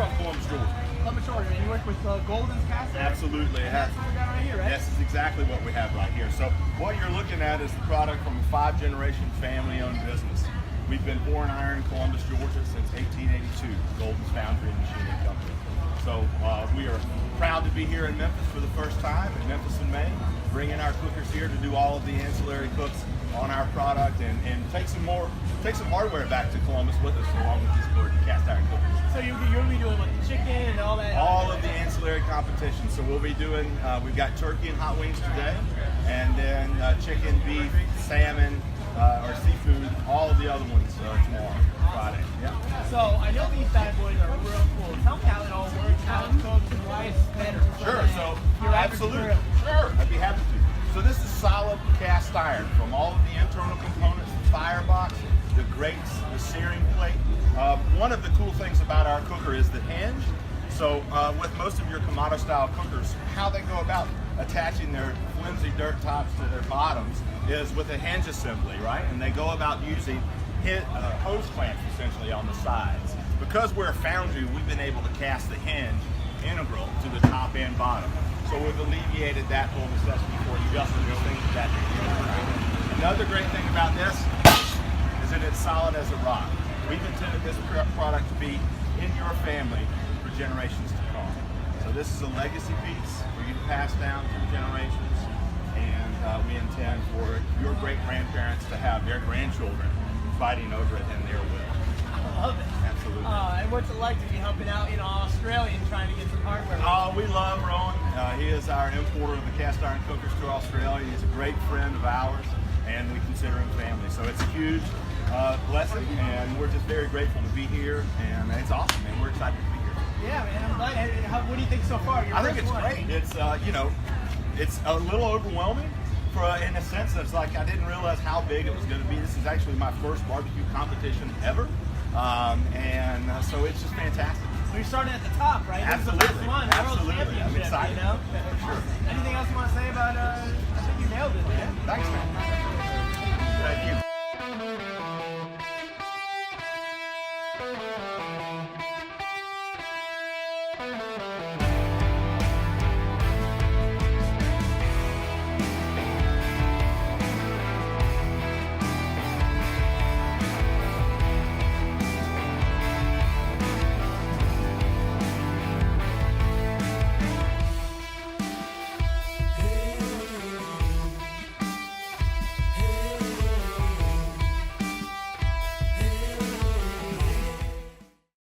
from Columbus, Georgia. Columbus, Georgia. And you work with Goldens Cast Iron? Absolutely. That's what we got right here, right? This is exactly what we have right here. So what you're looking at is the product from a 5-generation family-owned business. We've been pouring iron in Columbus, Georgia since 1882, Goldens Foundry and Machining Company. So we are proud to be here in Memphis for the first time, in Memphis in May, bringing our cookers here to do all of the ancillary cooks on our product and take some hardware back to Columbus with us along with these cast iron cookers. So you'll be doing like the chicken and all that? All of the ancillary competitions. So we'll be doing, we've got turkey and hot wings today, and then chicken, beef, salmon, or seafood, all of the other ones tomorrow, Friday. Yeah. So I know these bad boys are real cool. Tell me how it all works, how it's cooked, and why it's better. Sure, so absolutely. Sure, I'd be happy to. So this is solid cast iron from all of the internal components, the firebox, the grates, the searing plate. One of the cool things about our cooker is the hinge. So with most of your Kamado style cookers, how they go about attaching their flimsy dirt tops to their bottoms is with a hinge assembly, right? And they go about using hose clamps essentially on the sides. Because we're a foundry, we've been able to cast the hinge integral to the top and bottom. So we've alleviated that whole necessity for adjusting those things to that degree. Another great thing about this is that it's solid as a rock. We've intended this product to be in your family for generations to come. So this is a legacy piece for you to pass down through generations, and we intend for your great-grandparents to have their grandchildren fighting over it in their will. I love it. Absolutely. And what's it like to be helping out in Australia and trying to get some hardware? Oh, we love Rowan. He is our importer of the cast iron cookers to Australia. He's a great friend of ours, and we consider him family. So it's a huge blessing, and we're just very grateful to be here, and it's awesome, man. We're excited to be here. Yeah, man. I'm glad. What do you think so far? I think it's great. It's it's a little overwhelming. In a sense, it's like I didn't realize how big it was going to be. This is actually my first barbecue competition ever, and so it's just fantastic. We're starting at the top, right? Absolutely. This is the first one, Absolutely. I'm excited. You know? For sure. Anything else you want to say about? I think you nailed it, man. Thanks, man. Thank you.